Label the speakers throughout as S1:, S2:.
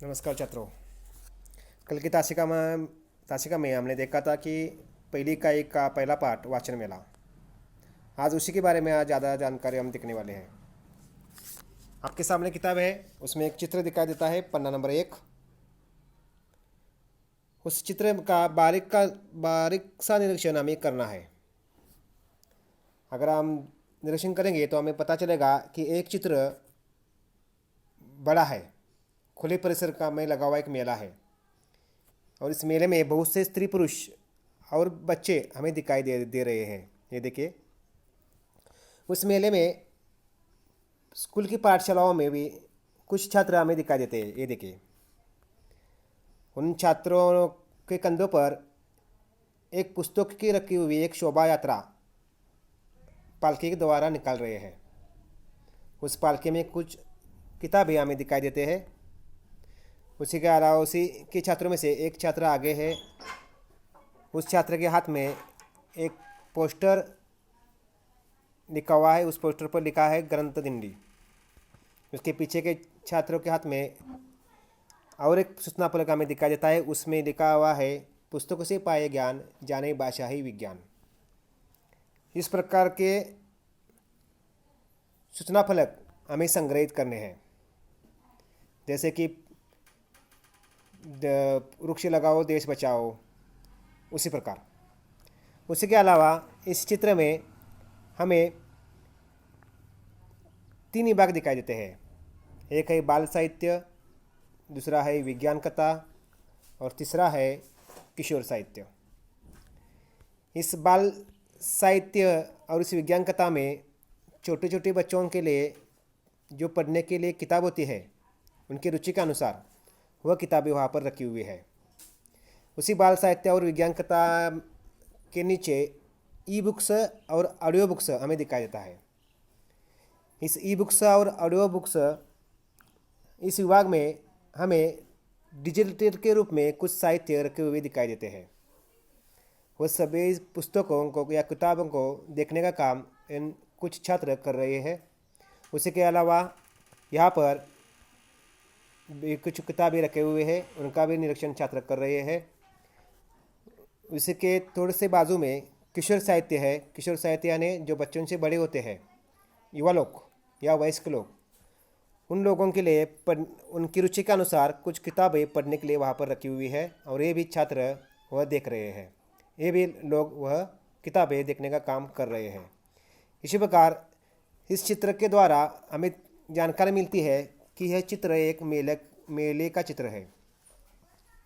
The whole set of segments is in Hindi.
S1: नमस्कार छात्रों। कल की तासिका में हमने देखा था कि पहली इकाई का पहला पाठ वाचन मेला। आज उसी के बारे में आज ज़्यादा जानकारी हम देखने वाले हैं। आपके सामने किताब है, उसमें एक चित्र दिखाई देता है, पन्ना नंबर 1। उस चित्र का बारीक सा निरीक्षण हमें करना है। अगर हम निरीक्षण करेंगे तो हमें पता चलेगा कि एक चित्र बड़ा है, खुले परिसर का में लगा हुआ एक मेला है और इस मेले में बहुत से स्त्री पुरुष और बच्चे हमें दिखाई दे रहे हैं। ये देखिए, उस मेले में स्कूल की पाठशालाओं में भी कुछ छात्र हमें दिखाई देते हैं। ये देखिए, उन छात्रों के कंधों पर एक पुस्तक की रखी हुई एक शोभा यात्रा पालकी के द्वारा निकाल रहे हैं। उस पालकी में कुछ किताबें हमें दिखाई देते हैं। उसी के अलावा उसी के छात्रों में से एक छात्र आगे है। उस छात्र के हाथ में एक पोस्टर लिखा हुआ है। उस पोस्टर पर लिखा है ग्रंथ दिंडी। उसके पीछे के छात्रों के हाथ में और एक सूचना फलक हमें दिखाई देता है। उसमें लिखा हुआ है पुस्तकों से पाए ज्ञान, जाने भाषाई विज्ञान। इस प्रकार के सूचना फलक हमें संग्रहित करने हैं, जैसे कि वृक्ष लगाओ देश बचाओ, उसी प्रकार। उसी के अलावा इस चित्र में हमें 3 विभाग दिखाई देते हैं। एक है बाल साहित्य, दूसरा है विज्ञान कथा और तीसरा है किशोर साहित्य। इस बाल साहित्य और इस विज्ञान कथा में छोटे छोटे बच्चों के लिए जो पढ़ने के लिए किताब होती है, उनकी रुचि के अनुसार वह किताबें वहाँ पर रखी हुई है। उसी बाल साहित्य और विज्ञान कथा के नीचे ई बुक्स और ऑडियो बुक्स हमें दिखाई देता है। इस ई बुक्स और ऑडियो बुक्स इस विभाग में हमें डिजिटल के रूप में कुछ साहित्य रखे हुए दिखाई देते हैं। वह सभी पुस्तकों को या किताबों को देखने का काम इन कुछ छात्र कर रहे हैं। उसी के अलावा यहाँ पर भी कुछ किताबें रखे हुए हैं, उनका भी निरीक्षण छात्र कर रहे हैं। उसी के थोड़े से बाजू में किशोर साहित्य है। किशोर साहित्य यानी जो बच्चों से बड़े होते हैं, युवा लोग या वयस्क लोग, उन लोगों के लिए उनकी रुचि के अनुसार कुछ किताबें पढ़ने के लिए वहाँ पर रखी हुई है और ये भी छात्र वह देख रहे हैं। ये भी लोग वह किताबें देखने का काम कर रहे हैं। इसी प्रकार इस चित्र के द्वारा हमें जानकारी मिलती है कि यह चित्र एक मेले का चित्र है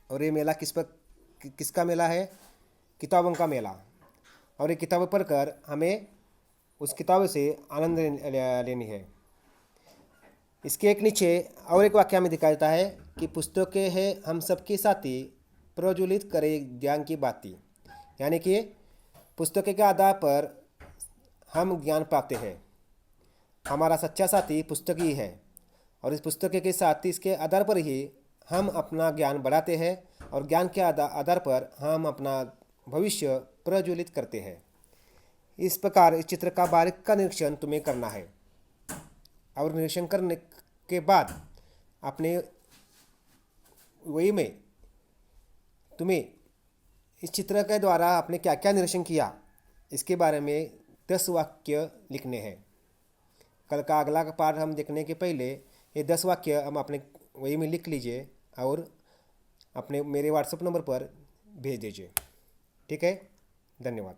S1: और ये मेला किसका मेला है? किताबों का मेला। और ये किताबें पढ़कर हमें उस किताबों से आनंद लेनी है। इसके एक नीचे और एक वाक्य हमें दिखाई देता है कि पुस्तकें हैं हम सबके साथी, प्रज्वलित करे ज्ञान की बाती। यानी कि पुस्तकें के आधार पर हम ज्ञान पाते हैं। हमारा सच्चा साथी पुस्तक ही है और इस पुस्तक के साथ इसके आधार पर ही हम अपना ज्ञान बढ़ाते हैं और ज्ञान के आधार पर हम अपना भविष्य प्रज्वलित करते हैं। इस प्रकार इस चित्र का बारीक का निरीक्षण तुम्हें करना है और निरीक्षण करने के बाद अपने वही में तुम्हें इस चित्र के द्वारा आपने क्या क्या निरीक्षण किया, इसके बारे में 10 वाक्य लिखने हैं। कल का अगला पाठ हम देखने के पहले ये 10 वाक्य हम अपने वही में लिख लीजिए और अपने मेरे व्हाट्सएप नंबर पर भेज दीजिए। ठीक है, धन्यवाद।